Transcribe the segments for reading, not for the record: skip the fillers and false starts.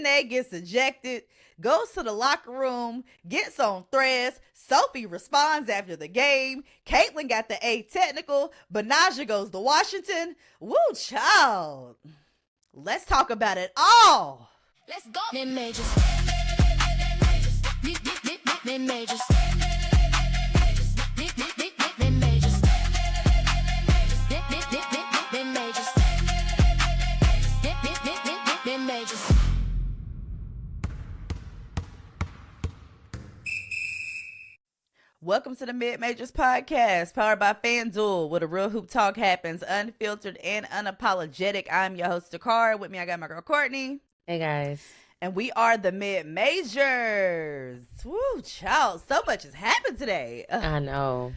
DiJonai gets ejected, goes to the locker room, gets on threads. Sophie responds after the game. Caitlin got the A technical. Benaja goes to Washington. Woo, child. Let's talk about it all. Let's go. Mid-majors. Mid-majors. Welcome to the Mid-Majors Podcast, powered by FanDuel, where the real hoop talk happens, unfiltered and unapologetic. I'm your host, Dakar. With me, I got my girl, Courtney. Hey, guys. And we are the Mid-Majors. Woo, child. So much has happened today. I know.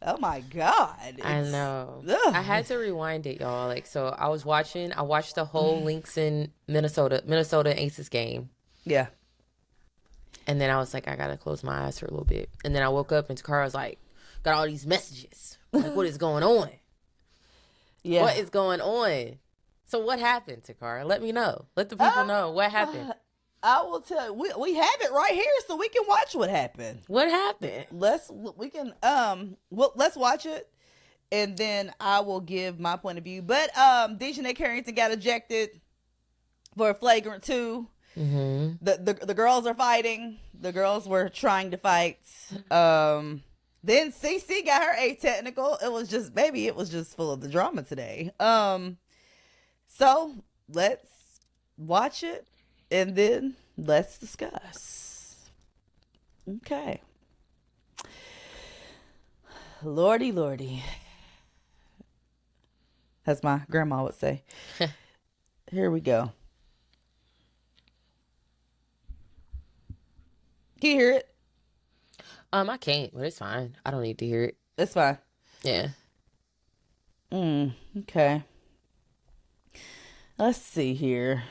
Oh, my God. I know. Ugh. I had to rewind it, y'all. So I watched the whole Lynx in Minnesota Aces game. Yeah. And then I was like, I got to close my eyes for a little bit. And then I woke up and Takara was like, got all these messages. Like, what is going on? Yeah. What is going on? So what happened, Takara? Let me know. Let the people know what happened. I will tell you. We have it right here so we can watch what happened. What happened? Let's watch it. And then I will give my point of view. But DiJonai Carrington got ejected for a flagrant 2. Mm-hmm. The girls are fighting. The girls were trying to fight. Then CC got her A technical. It was just full of the drama today. So let's watch it and then let's discuss. Okay. Lordy. As my grandma would say. Here we go. Can you hear it? I can't, but it's fine. I don't need to hear it. It's fine. Yeah. Okay. Let's see here.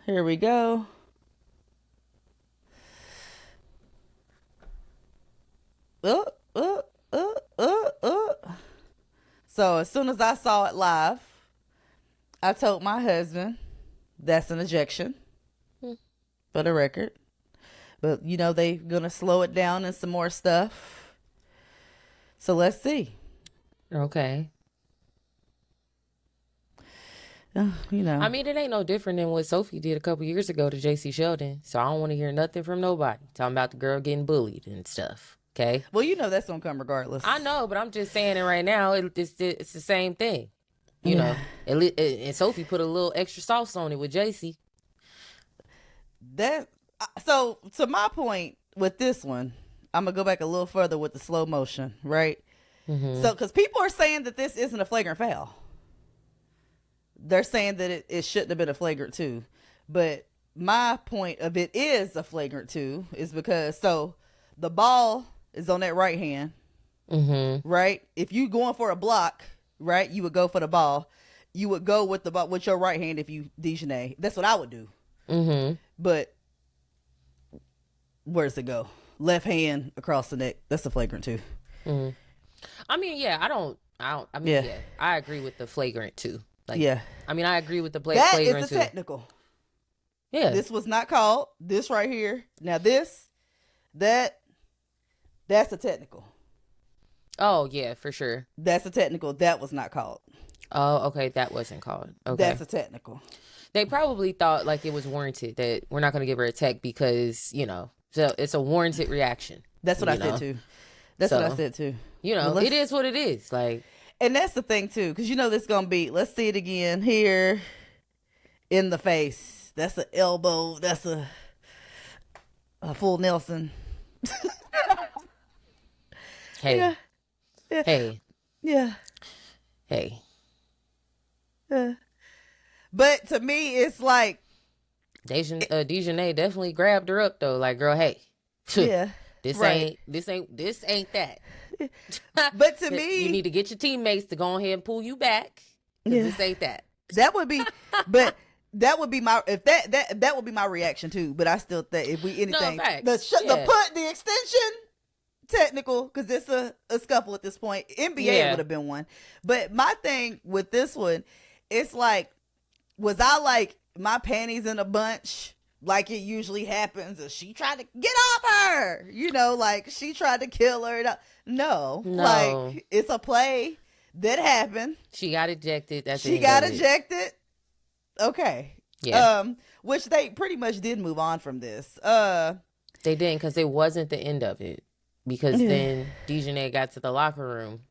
Here we go. So as soon as I saw it live, I told my husband that's an ejection. For the record. But, they're going to slow it down and some more stuff. So let's see. Okay. I mean, it ain't no different than what Sophie did a couple years ago to JC Sheldon. So I don't want to hear nothing from nobody talking about the girl getting bullied and stuff. Okay? Well, that's going to come regardless. I know, but I'm just saying it right now. It's the same thing. You know? And Sophie put a little extra sauce on it with JC. So to my point with this one, I'm gonna go back a little further with the slow motion, right? Mm-hmm. So because people are saying that this isn't a flagrant foul, they're saying that it shouldn't have been a flagrant 2, but my point of it is a flagrant 2 is because the ball is on that right hand, right? If you going for a block, right, you would go for the ball. You would go with the ball with your right hand if you DiJonai. That's what I would do. Mm-hmm. But where's it go? Left hand across the neck. That's a flagrant 2. Mm-hmm. I mean, yeah, I agree with the flagrant 2. Like, yeah. I mean, I agree with the flagrant 2. That is a technical. Yeah. This was not called. This right here. Now that's a technical. Oh, yeah, for sure. That's a technical. That was not called. Oh, okay. That wasn't called. Okay. That's a technical. They probably thought like it was warranted that we're not going to give her a tech because, so it's a warranted reaction. That's what I said too. That's what I said too. It is what it is. Like, and that's the thing too, because this going to be, let's see it again here in the face. That's an elbow. That's a full Nelson. Hey. Yeah. Hey. Yeah. Hey. But to me, it's like DiJonai definitely grabbed her up though. Like, girl, hey, yeah, this ain't that. But to me, you need to get your teammates to go ahead and pull you back. This ain't that. That would be, but that would be my that would be my reaction too. But I still think if we anything the extension technical, because it's a scuffle at this point. NBA would have been one. But my thing with this one, it's like was I like my panties in a bunch like it usually happens? Or she tried to get off her, like she tried to kill her. No, like it's a play that happened. She got ejected. She got ejected. Okay. Yeah. Which they pretty much did move on from this. They didn't, because it wasn't the end of it. Because then DiJonai got to the locker room.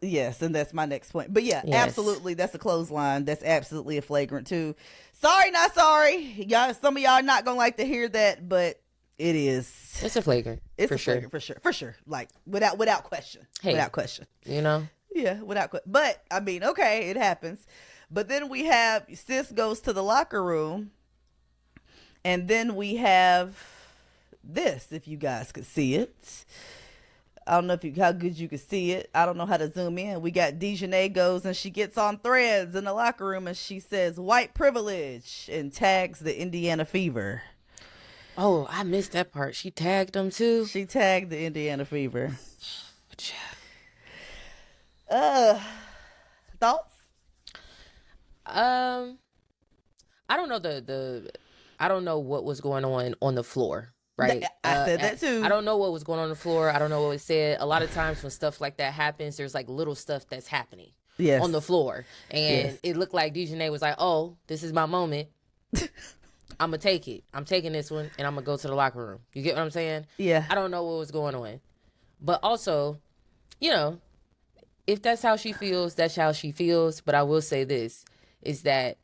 Yes, and that's my next point. But yeah, absolutely, that's a clothesline. That's absolutely a flagrant too. Sorry, not sorry. Y'all, some of y'all are not gonna like to hear that, but it is. It's a flagrant. It's a flagrant for sure. Like without question. Without question. Yeah, without question. But I mean, okay, it happens. But then we have sis goes to the locker room, and then we have this. If you guys could see it. I don't know how good you can see it. I don't know how to zoom in. We got DiJonai goes and she gets on Threads in the locker room and she says white privilege and tags the Indiana Fever. Oh, I missed that part. She tagged them too. She tagged the Indiana Fever. Thoughts? I don't know I don't know what was going on the floor. Right. I said that too. I don't know what was going on the floor. I don't know what was said. A lot of times when stuff like that happens, there's like little stuff that's happening on the floor. And it looked like DiJonai was like, oh, this is my moment. I'm going to take it. I'm taking this one and I'm going to go to the locker room. You get what I'm saying? Yeah. I don't know what was going on. But also, if that's how she feels, that's how she feels. But I will say this, is that,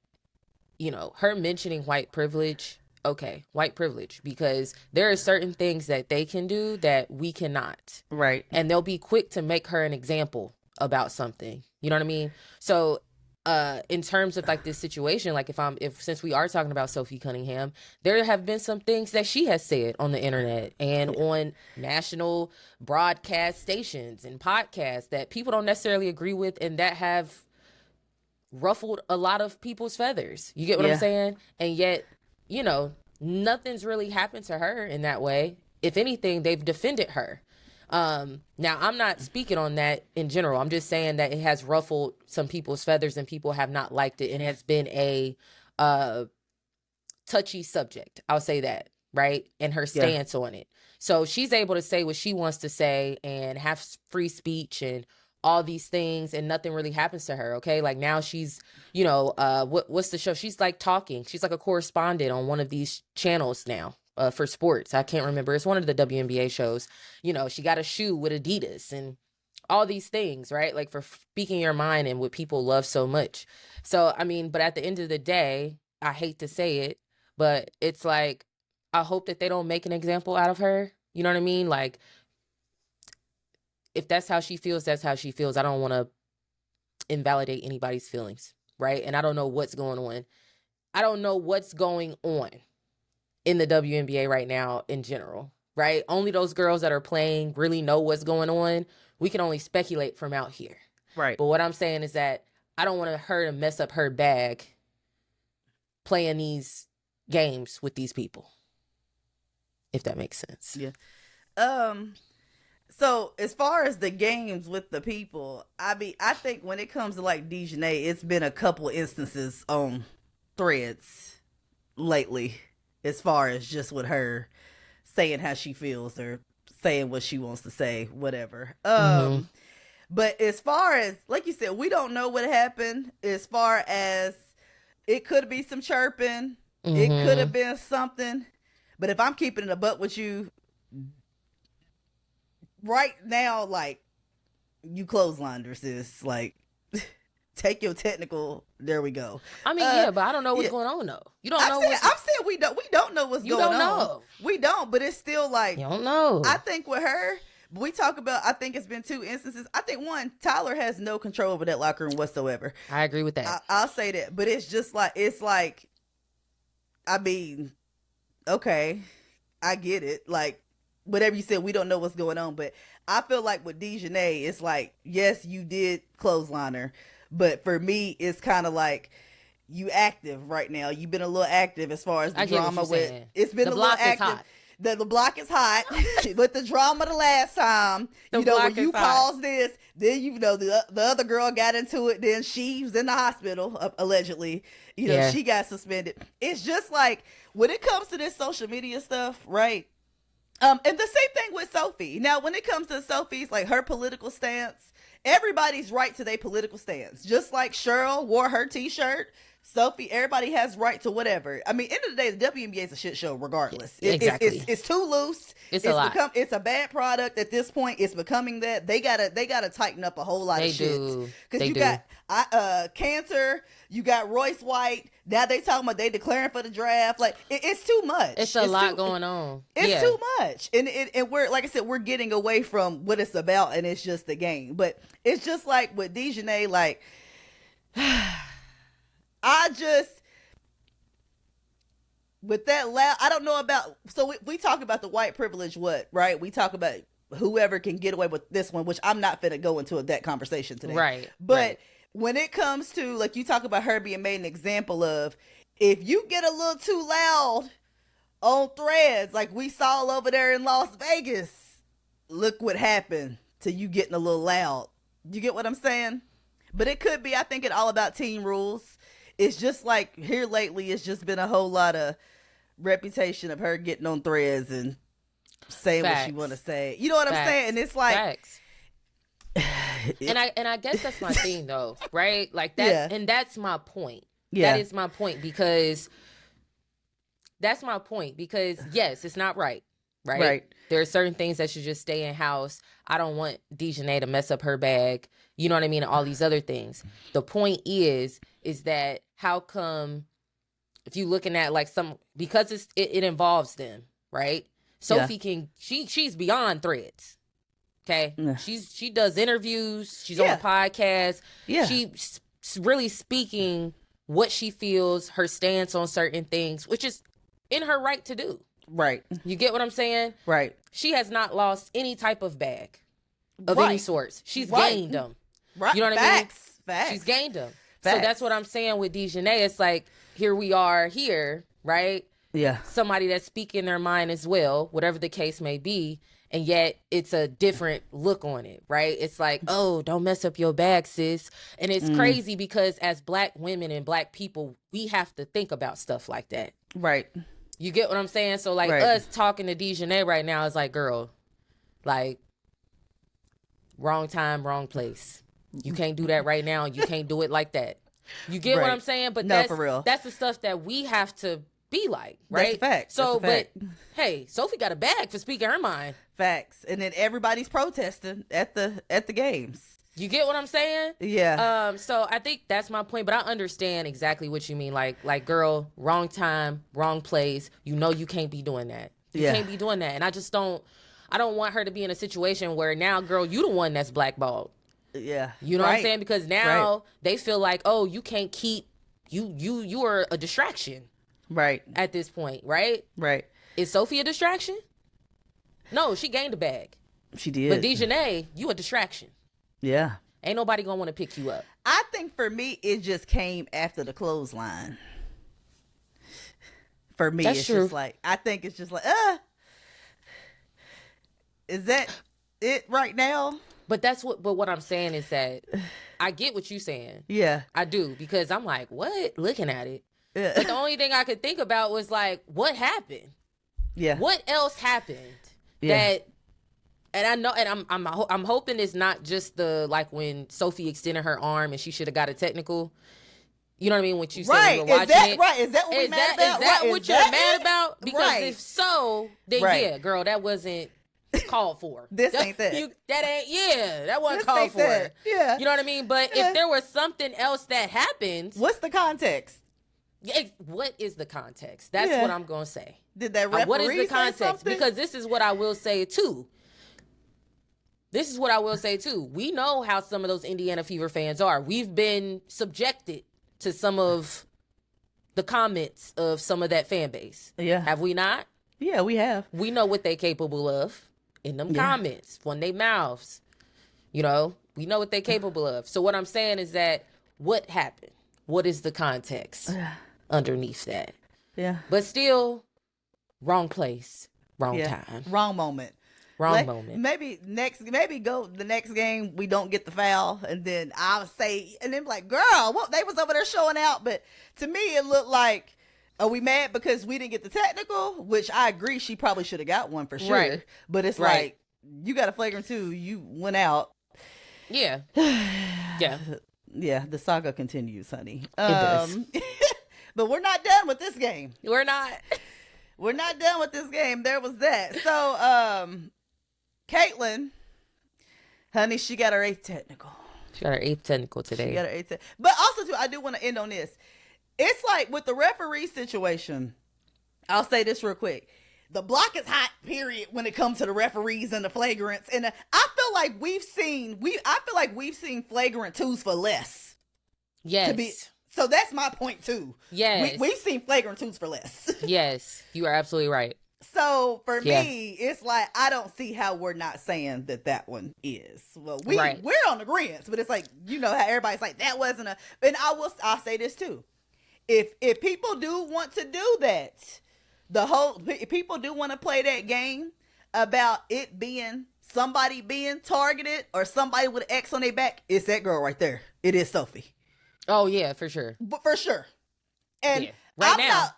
her mentioning white privilege. Okay, white privilege, because there are certain things that they can do that we cannot. Right. And they'll be quick to make her an example about something. You know what I mean? So in terms of like this situation, like since we are talking about Sophie Cunningham, there have been some things that she has said on the internet and on national broadcast stations and podcasts that people don't necessarily agree with and that have ruffled a lot of people's feathers. You get what I'm saying? And yet, nothing's really happened to her in that way. If anything, they've defended her. Now, I'm not speaking on that in general. I'm just saying that it has ruffled some people's feathers and people have not liked it. And it has been a touchy subject. I'll say that, right? And her stance on it. So she's able to say what she wants to say and have free speech and all these things, and nothing really happens to her. Okay. Like now she's, what's the show? She's like talking. She's like a correspondent on one of these channels now, for sports. I can't remember. It's one of the WNBA shows. She got a shoe with Adidas and all these things, right? Like for speaking your mind and what people love so much. So, I mean, but at the end of the day, I hate to say it, but it's like, I hope that they don't make an example out of her. You know what I mean? Like, if that's how she feels, that's how she feels. I don't want to invalidate anybody's feelings, right? And I don't know what's going on. I don't know what's going on in the WNBA right now in general, right? Only those girls that are playing really know what's going on. We can only speculate from out here. Right. But what I'm saying is that I don't want her to mess up her bag playing these games with these people, if that makes sense. Yeah. So as far as the games with the people, I think when it comes to like DiJonai, it's been a couple instances on Threads lately, as far as just with her saying how she feels or saying what she wants to say, whatever. But as far as, like you said, we don't know what happened. As far as it could be some chirping, it could have been something. But if I'm keeping it a butt with you, right now, like, you clotheslined her, sis. Like, take your technical. There we go. I mean, but I don't know what's going on though. You don't know. I'm saying we don't know what's going on. Know. We don't, but it's still like, you don't know. I think with her, we talk about. I think it's been two instances. I think one, Tyler has no control over that locker room whatsoever. I agree with that. I'll say that, but it's just like, I mean, okay, I get it. Like, whatever you said, we don't know what's going on, but I feel like with DiJonai, it's like, yes, you did clothesline her, but for me, it's kind of like you active right now. You've been a little active as far as the drama with. It's been a little active. the block is hot with the drama the last time. When you caused this, then the other girl got into it. Then she was in the hospital allegedly. She got suspended. It's just like when it comes to this social media stuff, right? And the same thing with Sophie. Now, when it comes to Sophie's like her political stance, everybody's right to their political stance. Just like Cheryl wore her T-shirt. Sophie, everybody has right to whatever. I mean, end of the day, the WNBA is a shit show regardless. Exactly. It's too loose. It's a lot. It's a bad product at this point. It's becoming that. They gotta tighten up a whole lot of shit. Because you got Cantor, you got Royce White. Now they talking about they declaring for the draft. Like it's too much. It's a lot going on. It's too much. And we're, like I said, we're getting away from what it's about, and it's just the game. But it's just like with DiJonai, like with that loud, I don't know about, so we talk about the white privilege, right? We talk about whoever can get away with this one, which I'm not finna go into that conversation today. Right. But when it comes to, like, you talk about her being made an example of, if you get a little too loud on Threads, like we saw over there in Las Vegas, look what happened to you getting a little loud. You get what I'm saying? But it could be, I think, it all about team rules. It's just like here lately, it's just been a whole lot of reputation of her getting on Threads and saying what she want to say. You know what I'm saying? And it's like, and I guess that's my thing though, right? Like that, and that's my point. That is my point because yes, it's not right. Right. There are certain things that should just stay in house. I don't want DiJonai to mess up her bag. You know what I mean? All these other things. The point is that how come if you looking at like because it involves them, right? Sophie she's beyond Threads. Okay. Yeah. She does interviews. She's on a podcast. Yeah. She's really speaking what she feels, her stance on certain things, which is in her right to do. Right. You get what I'm saying? Right. She has not lost any type of bag of any sorts. She's gained them. Right. You know what I mean? Facts. She's gained them. Facts. So that's what I'm saying with DiJonai. It's like, here we are here, right? Yeah. Somebody that's speaking their mind as well, whatever the case may be. And yet it's a different look on it, right? It's like, oh, don't mess up your bag, sis. And it's crazy because as Black women and Black people, we have to think about stuff like that. Right. You get what I'm saying? So like us talking to DiJonai right now is like, girl, like wrong time, wrong place. You can't do that right now. You can't do it like that. You get what I'm saying? But no, for real. That's the stuff that we have to be like, right? That's a fact. So, but hey, Sophie got a bag for speaking her mind. Facts. And then everybody's protesting at the games. You get what I'm saying? Yeah. So I think that's my point, but I understand exactly what you mean. Like, girl, wrong time, wrong place. You know you can't be doing that. You can't be doing that. And I don't want her to be in a situation where now, girl, you the one that's blackballed. Yeah. You know what I'm saying? Because now they feel like, oh, you can't keep you are a distraction. Right. At this point, right? Right. Is Sophie a distraction? No, she gained a bag. She did. But DiJonai, you a distraction. Yeah. Ain't nobody gonna want to pick you up. I think for me, it just came after the clothesline. For me, it's true. Just like, I think it's just like, is that it right now? But what I'm saying is that I get what you're saying. Yeah. I do, because I'm like, what? Looking at it. Yeah. But the only thing I could think about was like, what happened? Yeah. What else happened? Yeah. And I know, and I'm hoping it's not just the, like, when Sophie extended her arm and she should have got a technical. You know what I mean? What you said when we were watching it. Right. Is that what we're mad about? Is that what you're mad about? Because if so, then yeah, girl, that wasn't called for. This ain't that. That wasn't called for. Yeah. You know what I mean? But if there was something else that happened. What's the context? What is the context? That's what I'm going to say. Did that referee what is the context? Because this is what I will say too. We know how some of those Indiana Fever fans are. We've been subjected to some of the comments of some of that fan base. Yeah. Have we not? Yeah, we have. We know what they're capable of in them comments, from their mouths. You know, we know what they're capable of. So what I'm saying is that what happened? What is the context underneath that? Yeah. But still, wrong place, Wrong time. Wrong moment. Wrong moment. Maybe go the next game we don't get the foul, and then I'll say, and then like, girl, what, they was over there showing out. But to me, it looked like, are we mad because we didn't get the technical? Which I agree, she probably should have got one for sure. Right. But it's like, you got a flagrant 2, you went out. Yeah. Yeah. Yeah, the saga continues, honey. It does. But we're not done with this game. We're not. We're not done with this game. There was that. So, Caitlin, honey, she got her 8th technical. She got her 8th technical today. She got her 8th. But also, too, I do want to end on this. It's like with the referee situation, I'll say this real quick. The block is hot, period, when it comes to the referees and the flagrants. And I feel like we've seen flagrant 2s for less. Yes. So that's my point, too. Yes. We've seen flagrant 2s for less. Yes. You are absolutely right. So for me, it's like, I don't see how we're not saying that one is. Well, we're on agreement, but it's like, you know how everybody's like, that wasn't a, and I'll say this too. If people do want to do that, people do want to play that game about it being somebody being targeted or somebody with an X on their back, it's that girl right there. It is Sophie. Oh yeah, for sure. But for sure. And right now.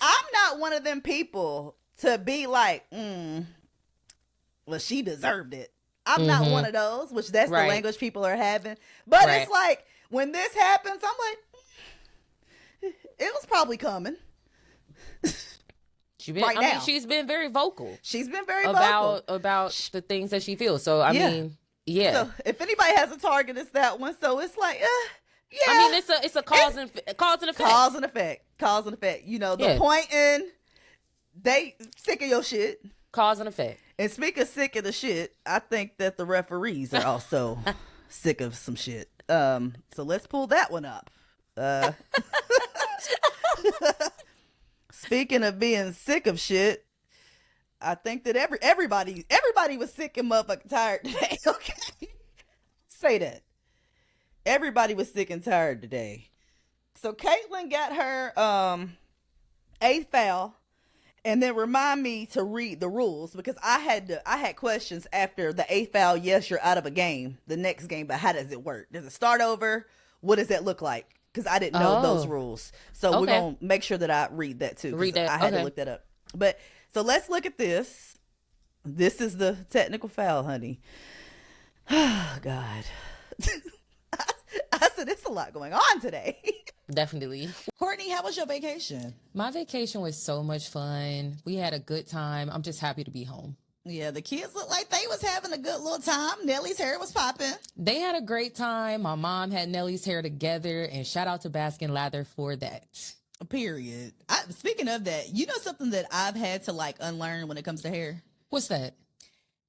I'm not one of them people to be like, well, she deserved it. I'm not one of those, which that's the language people are having. But it's like, when this happens, I'm like, it was probably coming. She's been very vocal. She's been very vocal about the things that she feels. So I mean, yeah. So if anybody has a target, it's that one. So it's like, yeah. I mean, it's a cause and effect. Cause and effect. You know, the pointing, they sick of your shit. Cause and effect. And speaking of sick of the shit, I think that the referees are also sick of some shit. So let's pull that one up. Speaking of being sick of shit, I think that everybody was sick and motherfucking tired today. Okay, say that. Everybody was sick and tired today. So Caitlin got her 8th foul, and then remind me to read the rules, because I had questions after the 8th foul. Yes, you're out of a game, the next game, but how does it work? Does it start over? What does that look like? Because I didn't know those rules. So we're going to make sure that I read that too. I had to look that up. But so let's look at this. This is the technical foul, honey. Oh, God. I said, there's a lot going on today. Definitely. Courtney, how was your vacation? My vacation was so much fun. We had a good time. I'm just happy to be home. Yeah, the kids looked like they was having a good little time. Nellie's hair was popping. They had a great time. My mom had Nellie's hair together, and shout out to Baskin Lather for that. Period. Speaking of that, you know something that I've had to like unlearn when it comes to hair? What's that?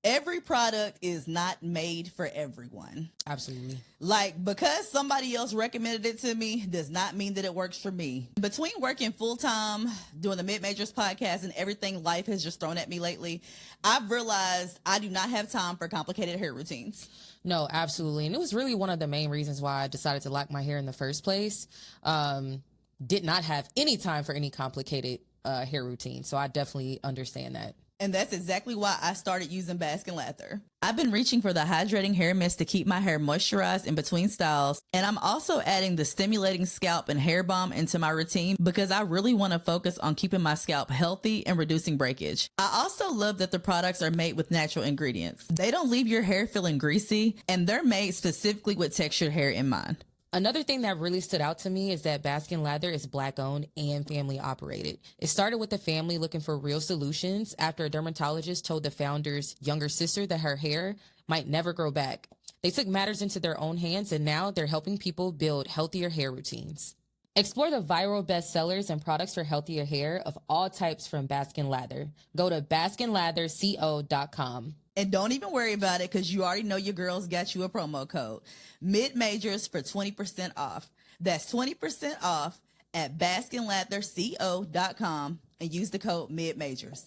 Every product is not made for everyone. Absolutely. Like, because somebody else recommended it to me does not mean that it works for me. Between working full-time, doing the Mid-Majors podcast, and everything life has just thrown at me lately, I've realized I do not have time for complicated hair routines. No, absolutely. And it was really one of the main reasons why I decided to lock my hair in the first place. Did not have any time for any complicated hair routine. So I definitely understand that. And that's exactly why I started using Baskin Lather. I've been reaching for the hydrating hair mist to keep my hair moisturized in between styles. And I'm also adding the stimulating scalp and hair balm into my routine because I really want to focus on keeping my scalp healthy and reducing breakage. I also love that the products are made with natural ingredients. They don't leave your hair feeling greasy, and they're made specifically with textured hair in mind. Another thing that really stood out to me is that Baskin Lather is Black owned and family operated. It started with the family looking for real solutions after a dermatologist told the founder's younger sister that her hair might never grow back. They took matters into their own hands, and now they're helping people build healthier hair routines. Explore the viral bestsellers and products for healthier hair of all types from Baskin Lather. Go to baskinlatherco.com. And don't even worry about it, because you already know your girls got you a promo code. Mid-Majors for 20% off. That's 20% off at baskinlatherco.com and use the code Mid-Majors.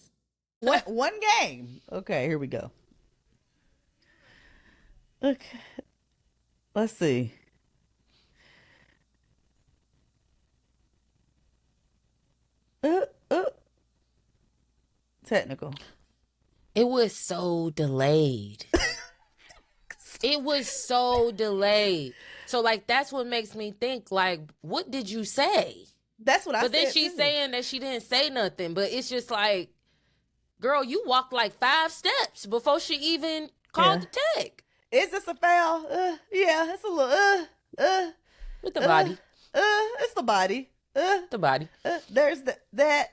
One game. Okay, here we go. Okay. Let's see. uh, uh. Technical. It was so delayed. It was so delayed. So, like, that's what makes me think, like, what did you say? That's what I said. But then she's saying that she didn't say nothing. But it's just like, girl, you walked like 5 steps before she even called the tech. Is this a foul? Yeah, it's a little, With the body. It's the body. The body. There's that.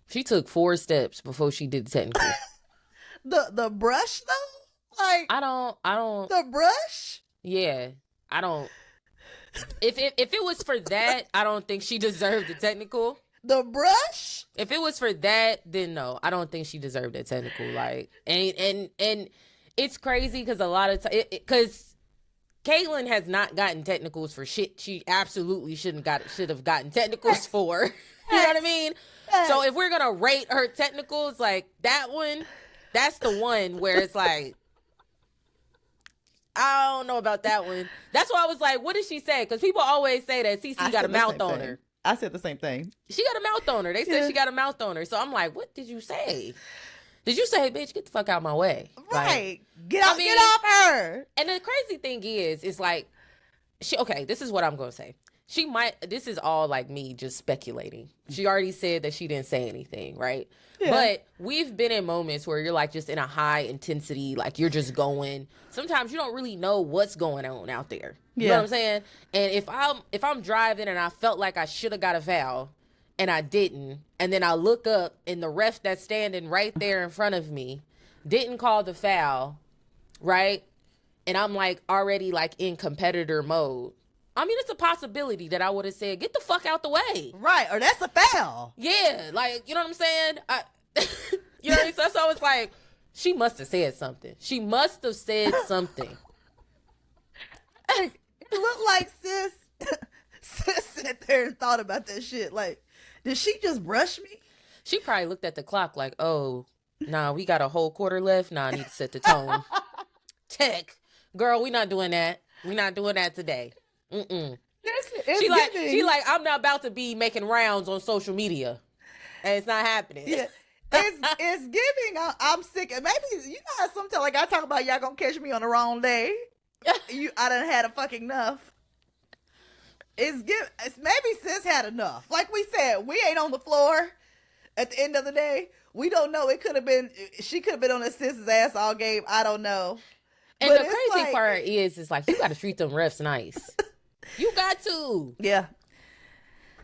She took 4 steps before she did the technical. The brush though? Like I don't the brush? Yeah. I don't if it was for that, I don't think she deserved the technical. The brush? If it was for that, then no. I don't think she deserved that technical. Like and it's crazy because a lot of because Caitlyn has not gotten technicals for shit she absolutely should have gotten technicals for. You know what I mean? So if we're gonna rate her technicals, like that one, that's the one where it's like, I don't know about that one. That's why I was like, what did she say? Because people always say that CC got a mouth on her. I said the same thing. She got a mouth on her. They said she got a mouth on her. So I'm like, what did you say? Did you say, bitch, get the fuck out of my way? Right. Like, get off her. And the crazy thing is like, this is what I'm going to say. This is all like me just speculating. She already said that she didn't say anything, right? Yeah. But we've been in moments where you're like just in a high intensity, like you're just going. Sometimes you don't really know what's going on out there. You know what I'm saying? And if I'm driving and I felt like I should have got a foul and I didn't, and then I look up and the ref that's standing right there in front of me didn't call the foul, right? And I'm like already like in competitor mode. I mean, it's a possibility that I would have said, get the fuck out the way. Right, or that's a foul. Yeah, like, you know what I'm saying? You know what I'm saying? So I was like, she must have said something. She must have said something. It looked like sis sat there and thought about that shit. Like, did she just brush me? She probably looked at the clock like, oh, nah, we got a whole quarter left. Nah, I need to set the tone. Tech. Girl, we not doing that. We not doing that today. Mm-mm. She like, I'm not about to be making rounds on social media, and it's not happening. Yeah, it's giving. I'm sick. And maybe you know how sometimes like I talk about y'all gonna catch me on the wrong day. I done had a fucking enough. It's maybe sis had enough. Like we said, we ain't on the floor. At the end of the day, we don't know. It could have been. She could have been on a sis's ass all game. I don't know. And but the crazy part is like you got to treat them refs nice. You got to. Yeah.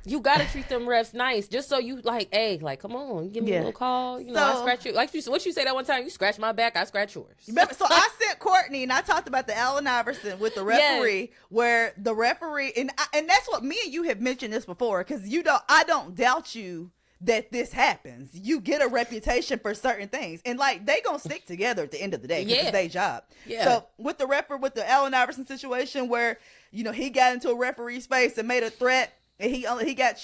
You got to treat them refs nice. Just so you like, hey, like, come on, give me a little call. You know, I scratch you. Like, what you say that one time? You scratch my back, I scratch yours. Remember, so I sent Courtney, and I talked about the Allen Iverson with the referee, where the referee, and that's what me and you have mentioned this before, because I don't doubt you that this happens. You get a reputation for certain things, and like they gonna stick together at the end of the day because it's their job. Yeah. So with the Allen Iverson situation where he got into a referee's face and made a threat, and he got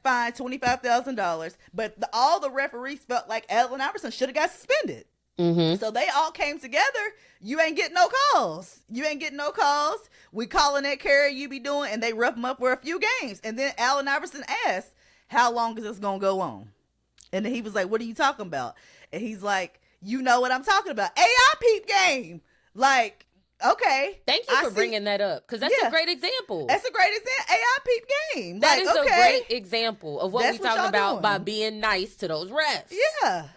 fined $25,000, but all the referees felt like Allen Iverson should have got suspended. Mm-hmm. So they all came together. You ain't getting no calls. We calling that carry you be doing, and they rough him up for a few games, and then Allen Iverson asked, how long is this gonna go on? And then he was like, what are you talking about? And he's like, you know what I'm talking about. AI peep game. Like, okay. Thank you for bringing that up, because that's a great example. That's a great example. AI peep game. That is a great example of what we talking about by being nice to those refs. Yeah.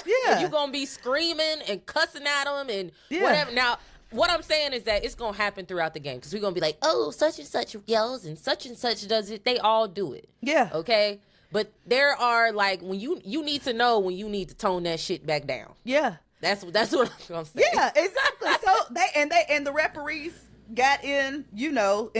Yeah. You're gonna be screaming and cussing at them and whatever. Now, what I'm saying is that it's going to happen throughout the game, because we're going to be like, oh, such and such yells and such does it. They all do it. Yeah. Okay? But there are, like, when you need to know when you need to tone that shit back down. Yeah. That's what I'm saying. Yeah, exactly. So they the referees got in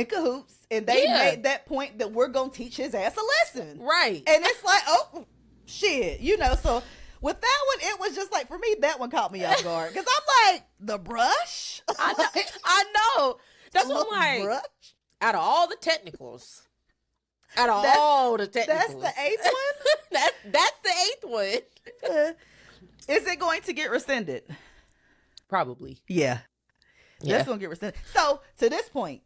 cahoots, and they made that point that we're going to teach his ass a lesson. Right. And it's like, oh, shit, so... With that one, it was just like, for me, that one caught me off guard. Because I'm like, the brush? I know. That's what I'm like. Brush? Out of all the technicals. That's the eighth one? That's the eighth one. Is it going to get rescinded? Probably. Yeah. That's going to get rescinded. So, to this point,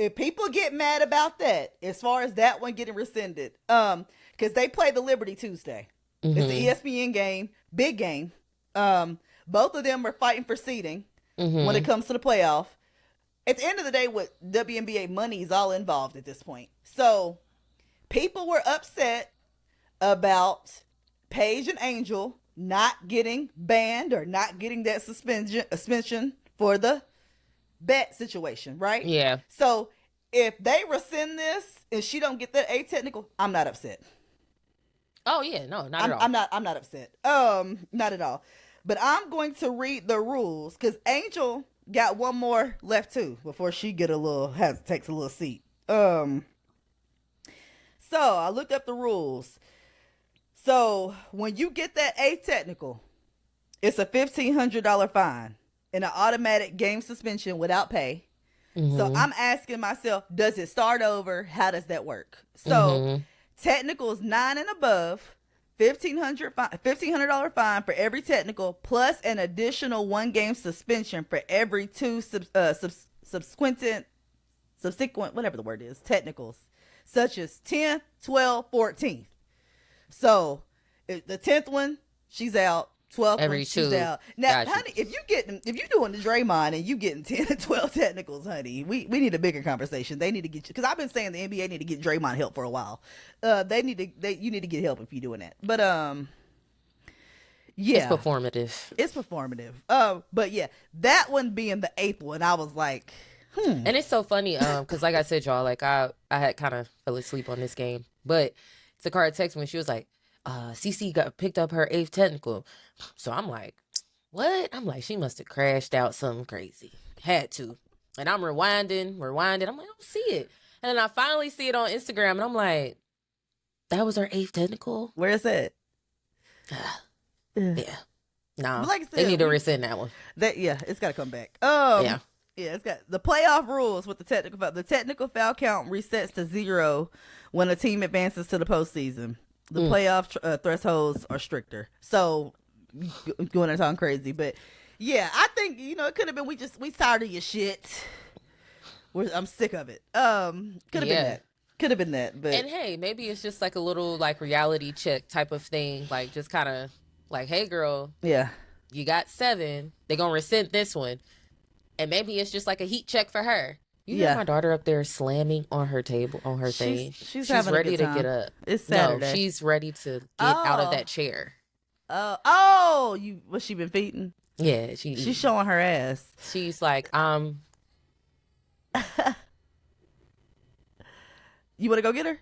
if people get mad about that, as far as that one getting rescinded, because they play the Liberty Tuesday. It's an ESPN game, big game. Both of them are fighting for seeding when it comes to the playoff. At the end of the day, with WNBA money is all involved at this point. So people were upset about Paige and Angel not getting banned or not getting that suspension for the bet situation, right? Yeah. So if they rescind this and she don't get that technical, I'm not upset. Oh yeah, no, not at all. I'm not upset. Not at all. But I'm going to read the rules because Angel got one more left too before she takes a little seat. So I looked up the rules. So when you get that technical, it's a $1,500 fine and an automatic game suspension without pay. So I'm asking myself, does it start over? How does that work? So technicals 9 and above, $1,500 fine for every technical, plus an additional 1 game suspension for every 2 subsequent, whatever the word is, technicals, such as 10th, 12th, 14th. So the 10th one, she's out. 12th Every one, she's 2. out. Now, Gotcha. honey, if you doing the Draymond and you getting 10 and 12 technicals, honey, we need a bigger conversation. They need to get you, because I've been saying the NBA need to get Draymond help for a while. You need to get help if you're doing that. But yeah, It's performative. It's performative. But yeah, that one being the 8th one, I was like, And it's so funny, because like I said, y'all, like I had kind of fell asleep on this game, but Sakara texted me. She was like, CC picked up her 8th technical. So I'm like, what? I'm like, she must have crashed out something crazy. Had to. And I'm rewinding. I'm like, I don't see it. And then I finally see it on Instagram, and I'm like, that was her 8th technical? where is that? Yeah. No, Like I said, they need to rescind that one. It's got to come back. Yeah. Yeah, it's got the playoff rules with the technical foul. The technical foul count resets to 0 when a team advances to the postseason. The playoff thresholds are stricter. So, going to talk crazy, but yeah, I think it could have been we tired of your shit. I'm sick of it. Could have been that. Could have been that. But And hey, maybe it's just like a little like reality check type of thing, like just kind of like, hey girl, yeah, you got 7. They're gonna rescind this one, and maybe it's just like a heat check for her. You hear my daughter up there slamming on her table, on her thing. She's having ready a good time. to get up. It's Saturday. No, she's ready to get out of that chair. What she been feeding? Yeah, She's showing her ass. She's like, You want to go get her?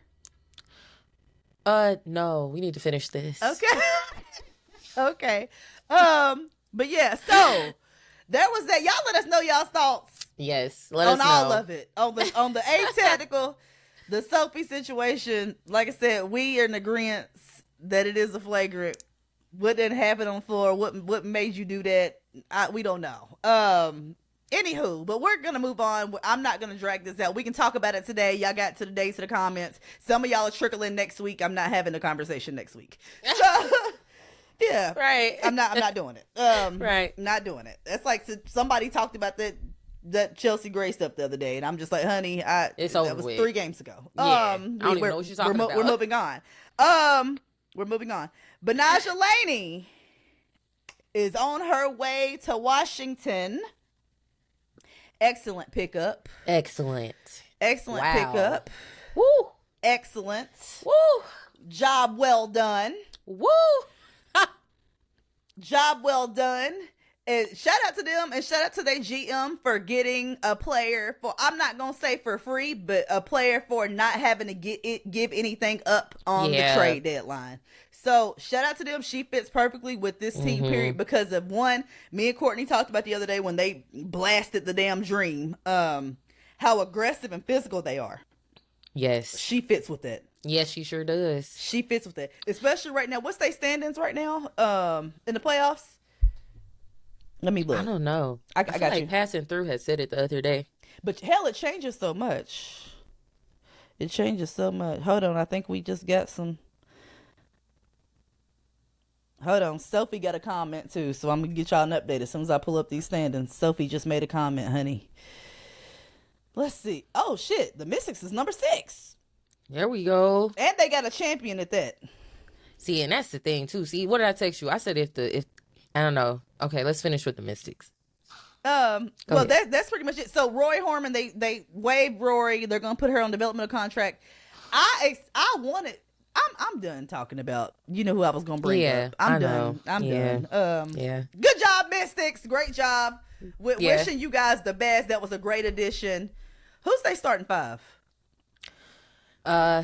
no, we need to finish this. Okay. Okay. But yeah, so that was that. Y'all let us know y'all's thoughts Yes, let us on know. all of it. On the atypical, the Sophie situation. Like I said, we are in agreement that it is a flagrant. What didn't happen on the floor? What made you do that? We don't know. Anywho, but we're gonna move on. I'm not gonna drag this out. We can talk about it today. Y'all got to the days to the comments. Some of y'all are trickling next week. I'm not having a conversation next week. So, yeah, Right. I'm not doing it. Right. Not doing it. That's like somebody talked about that Chelsea Gray stuff the other day, and I'm just like, honey, It's that over was with. 3 games ago. Yeah. I don't even know what you're talking about. We're moving on. We're moving on. But Naja Laney is on her way to Washington. Excellent pickup. Excellent. Excellent Wow. pickup. Woo. Excellent. Woo. Job well done. Woo. Job well done. And shout out to them and shout out to their GM for getting a player for, I'm not going to say for free, but a player for not having to give anything up on the trade deadline. So shout out to them. She fits perfectly with this team, period, because of one, me and Courtney talked about the other day when they blasted the damn Dream, how aggressive and physical they are. Yes. She fits with it. Yes, she sure does. She fits with it. Especially right now. What's their standings right now in the playoffs? Let me look. I don't know. I feel got like you. Passing Through had said it the other day. But hell, it changes so much. It changes so much. Hold on. I think we just got some. Hold on. Sophie got a comment too. So I'm going to get y'all an update as soon as I pull up these standings. Sophie just made a comment, honey. Let's see. Oh shit, the Mystics is number 6. There we go. And they got a champion at that. See, and that's the thing too. See, what did I text you? I said if I don't know. Okay, let's finish with the Mystics. Well, that's pretty much it. So Roy Horman, they waived Rory. They're gonna put her on developmental contract. I'm done talking about who I was gonna bring up. I'm done. Yeah. Good job, Mystics. Great job. Wishing you guys the best. That was a great addition. Who's they starting 5?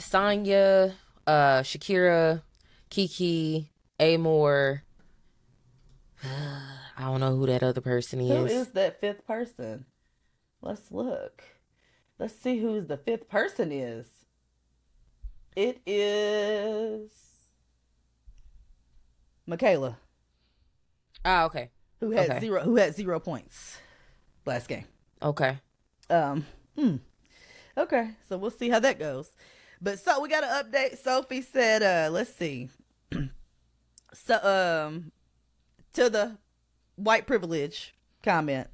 Sonya, Shakira, Kiki, Amor. I don't know who that other person is. Who is that 5th person? Let's look. Let's see who the 5th person is. It is Michaela. Ah, okay. Who had 0 points last game. Okay. Okay, so we'll see how that goes. But so we got an update. Sophie said, let's see. So to the white privilege comment,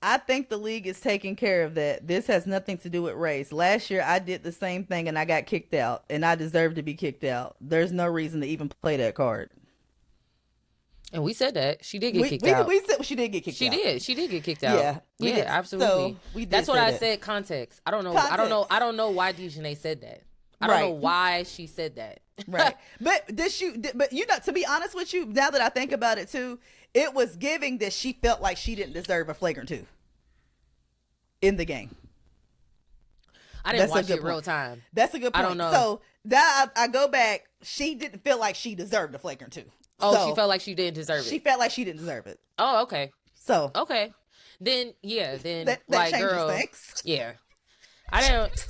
I think the league is taking care of that. This has nothing to do with race. Last year I did the same thing and I got kicked out, and I deserve to be kicked out. There's no reason to even play that card. And we said that she did get kicked out. We said she did get kicked out. She did get kicked out. Yeah, absolutely. So that's what I said. Context. I don't know. Context. I don't know why DiJonai said that. I don't know why she said that. Right. But to be honest with you, now that I think about it too, it was giving that she felt like she didn't deserve a flagrant 2 in the game. I didn't watch it real time. That's a good point. I don't know. So that I go back, she didn't feel like she deserved a flagrant 2. Oh, so she felt like she didn't deserve it. She felt like she didn't deserve it. Oh, okay. So okay, then that like changes girl, things. yeah. I didn't.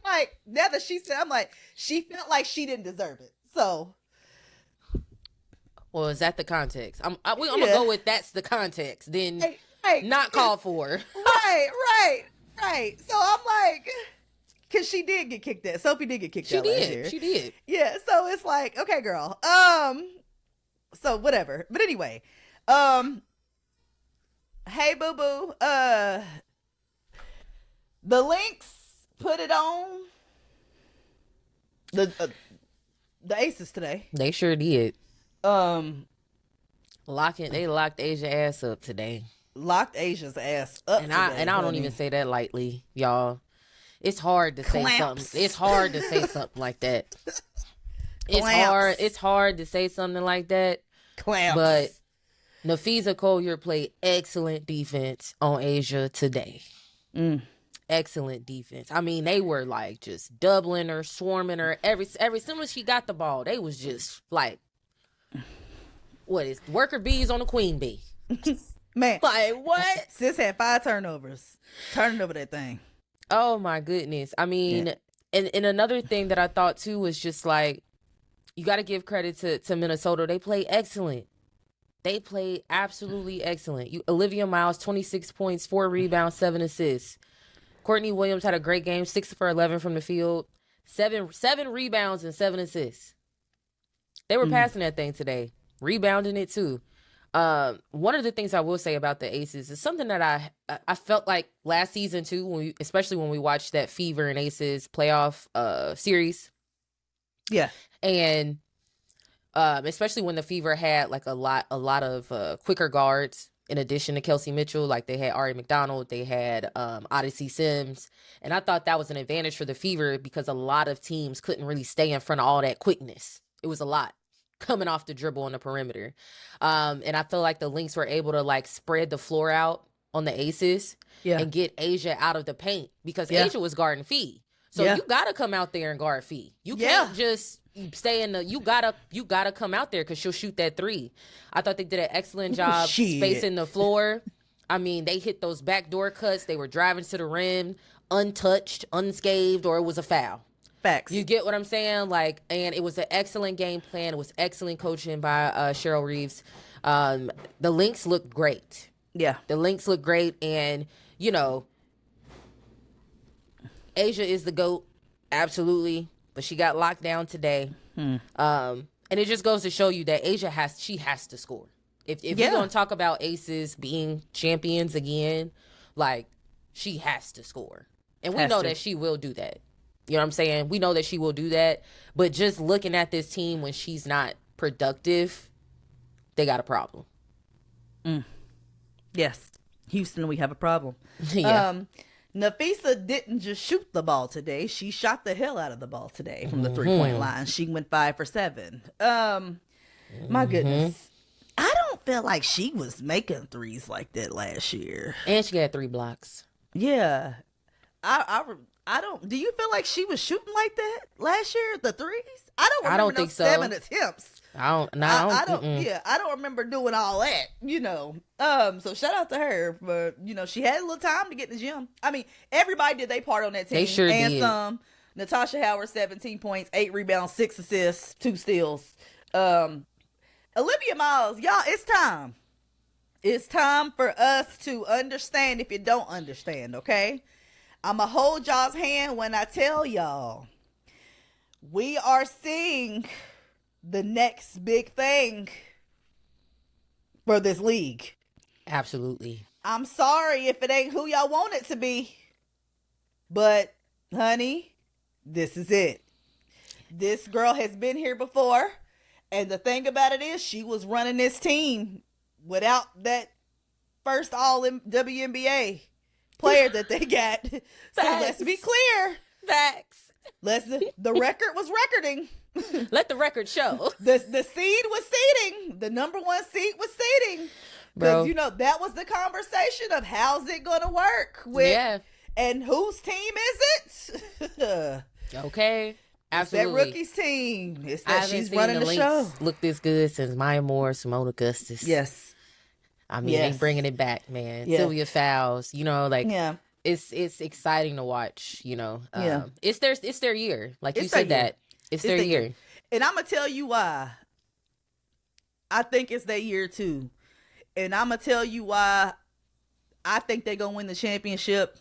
Like, now that she said, I'm like, she felt like she didn't deserve it. So, well, is that the context? I'm gonna go with that's the context. Then not called for. Right. So I'm like, because she did get kicked out. Sophie did get kicked out last year. She did. Yeah. So it's like, okay, girl. So whatever. But anyway, hey, boo boo. The Lynx put it on the Aces today. They sure did. They locked Asia ass up today. Locked Asia's ass up. And I don't even say that lightly, y'all. It's hard to say something. It's hard to say something like that. It's hard to say something like that. Clamps. But Napheesa Collier played excellent defense on Asia today. Excellent defense. I mean, they were like just doubling her, swarming her. Every soon as she got the ball, they was just like, what is worker bees on a queen bee? Man, like what? Sis had 5 turnovers, turning over that thing. Oh my goodness. I mean, and another thing that I thought too was just like, you got to give credit to Minnesota. They played excellent. They played absolutely excellent. Olivia Miles, 26 points, 4 rebounds, 7 assists. Courtney Williams had a great game, 6 for 11 from the field, 7 rebounds and 7 assists. They were passing that thing today, rebounding it too. One of the things I will say about the Aces is something that I felt like last season too, especially when we watched that Fever and Aces playoff series. Yeah, and especially when the Fever had like a lot of quicker guards. In addition to Kelsey Mitchell, like they had Ari McDonald, they had Odyssey Sims. And I thought that was an advantage for the Fever because a lot of teams couldn't really stay in front of all that quickness. It was a lot coming off the dribble on the perimeter. And I feel like the Lynx were able to like spread the floor out on the Aces and get Asia out of the paint because Asia was guarding Fee. So you got to come out there and guard Fee. You can't just stay in the, you gotta come out there because she'll shoot that 3. I thought they did an excellent job spacing the floor. I mean, they hit those backdoor cuts. They were driving to the rim untouched, unscathed, or it was a foul. Facts. You get what I'm saying? Like, and it was an excellent game plan. It was excellent coaching by Cheryl Reeves. The Lynx looked great. Yeah. The Lynx looked great, and you know, Asia is the GOAT, absolutely. But she got locked down today. And it just goes to show you that Asia has to score. If we're going to talk about Aces being champions again, like, she has to score. And we Has know to. that she will do that. You know what I'm saying? We know that she will do that. But just looking at this team when she's not productive, they got a problem. Yes. Houston, we have a problem. Yeah. Napheesa didn't just shoot the ball today. She shot the hell out of the ball today from the 3-point line. She went 5 for 7. My goodness. I don't feel like she was making threes like that last year. And she had 3 blocks. Yeah. I don't. Do you feel like she was shooting like that last year? The threes? I don't remember think so. 7 attempts. I don't. Yeah, I don't remember doing all that, So shout out to her for, she had a little time to get in the gym. I mean, everybody did their part on that team. They sure and did. some. Natasha Howard, 17 points, 8 rebounds, 6 assists, 2 steals. Olivia Miles, y'all, it's time. It's time for us to understand if you don't understand, okay? I'ma hold y'all's hand when I tell y'all. We are seeing the next big thing for this league. Absolutely. I'm sorry if it ain't who y'all want it to be. But, honey, this is it. This girl has been here before. And the thing about it is she was running this team without that first all WNBA player that they got. So let's be clear. Facts. The record was recording. Let the record show. The seed was seeding. The number 1 seed was seeding. Bro. Because, that was the conversation of how's it going to work with, Yeah. and whose team is it? Okay. Absolutely. It's that rookie's team. It's I that haven't she's seen running the Lynx show. look this good since Maya Moore, Simone Augustus. Yes. I mean, Yes. they bringing it back, man. Yeah. Sylvia Fowles, Yeah. it's exciting to watch, Yeah. It's their year. Like you It's their said year. that. It's their year. And I'm going to tell you why. I think it's their year too. And I'm going to tell you why I think they're going to win the championship.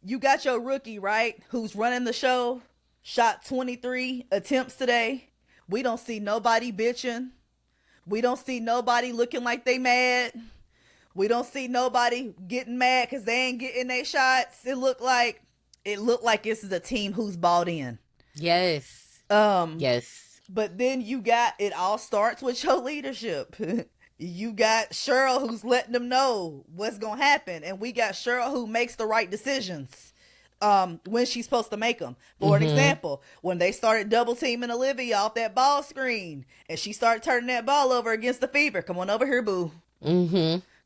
You got your rookie, right? Who's running the show. Shot 23 attempts today. We don't see nobody bitching. We don't see nobody looking like they mad. We don't see nobody getting mad because they ain't getting their shots. It looked like this is a team who's bought in. Yes. Yes. But then it all starts with your leadership. You got Cheryl who's letting them know what's going to happen. And we got Cheryl who makes the right decisions when she's supposed to make them. For an example, when they started double teaming Olivia off that ball screen and she started turning that ball over against the Fever. Come on over here, boo.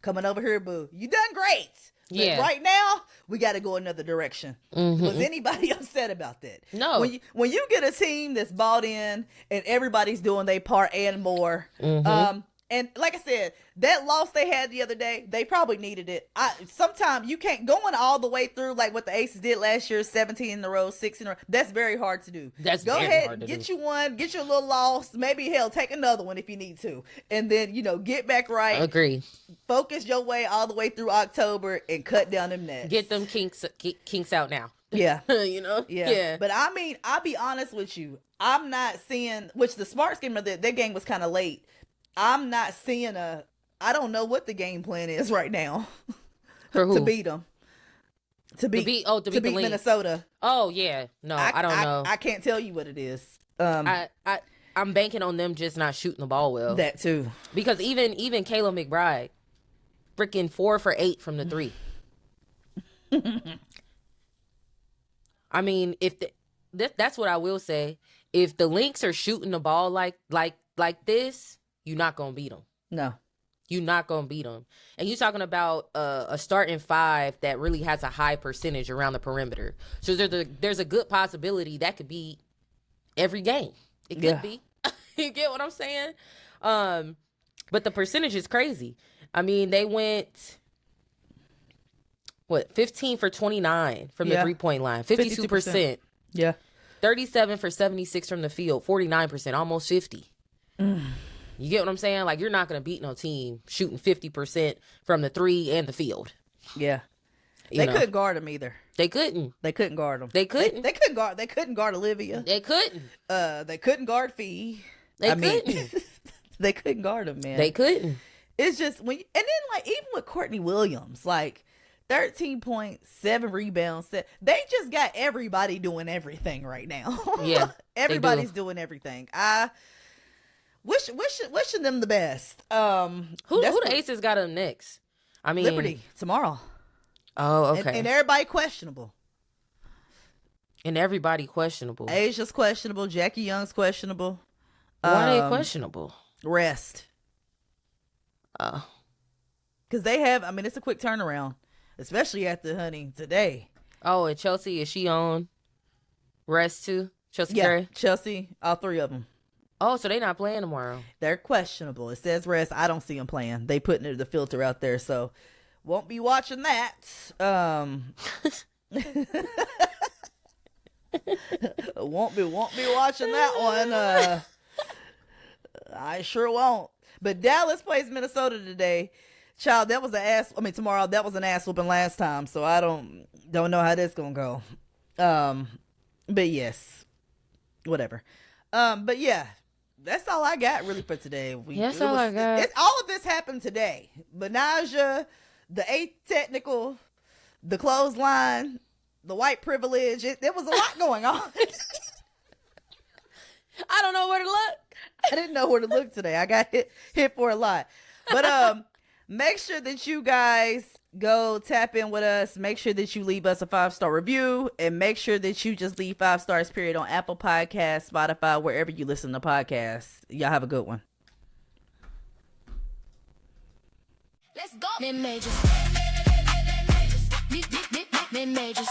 Coming over here, boo. You done great. But Yeah. right now, we got to go another direction. Was anybody upset about that? No. When you get a team that's bought in and everybody's doing their part and more, and like I said, that loss they had the other day, they probably needed it. Sometimes you can't going all the way through like what the Aces did last year, 17 in a row, 6 in a row. That's very hard to do. Go very ahead, hard to get do. you one, get you a little loss, maybe hell, take another one if you need to, and then get back right. Agree. Focus your way all the way through October and cut down them nets. Get them kinks out now. Yeah. Yeah. But I mean, I'll be honest with you. I'm not seeing, which the Sparks game, their game was kind of late. I'm not seeing I don't know what the game plan is right now. For who? To beat them. To beat the Lynx. Minnesota. Oh yeah. No, I don't know. I can't tell you what it is. I'm banking on them just not shooting the ball well. That too. Because even Kayla McBride, freaking 4 for 8 from the 3. I mean, that's what I will say. If the Lynx are shooting the ball like this, you're not gonna beat them. No. You're not gonna beat them. And you're talking about a starting 5 that really has a high percentage around the perimeter. So there's a good possibility that could be every game. It could be. You get what I'm saying? But the percentage is crazy. I mean, they went 15 for 29 from the 3-point line, 52%. Yeah. 37 for 76 from the field, 49%, almost 50. You get what I'm saying? Like, you're not going to beat no team shooting 50% from the 3 and the field. Yeah. They couldn't guard them either. They couldn't. They couldn't guard them. They couldn't. They couldn't guard Olivia. They couldn't. They couldn't guard Fee. They couldn't. They couldn't guard them, man. They couldn't. It's just even with Courtney Williams, like 13.7 rebounds. They just got everybody doing everything right now. Yeah, everybody's doing everything. I wishing them the best. Who the Aces got them next? I mean, Liberty tomorrow. Oh, okay. And everybody questionable. And everybody questionable. Asia's questionable. Jackie Young's questionable. Why are they questionable? Rest. Oh. Because they have, I mean, it's a quick turnaround, especially after hunting today. Oh, and Chelsea, is she on rest too? Chelsea Yeah, Gray? Chelsea, all three of them. Oh, so they not playing tomorrow. They're questionable. It says rest. I don't see them playing. They putting the filter out there, so won't be watching that. Won't be watching that one. I sure won't. But Dallas plays Minnesota today. Child, that was tomorrow. That was an ass whooping last time, so I don't know how this gonna go. But yes, whatever. But yeah, that's all I got really for today. That's all I got. All of this happened today. Menage, the atypical, the clothesline, the white privilege. There was a lot going on. I don't know where to look. I didn't know where to look today. I got hit for a lot. But make sure that you guys go tap in with us. Make sure that you leave us a 5-star review, and make sure that you just leave 5 stars period on Apple Podcasts, Spotify, wherever you listen to podcasts. Y'all have a good one. Let's go. Mid majors. Mid majors.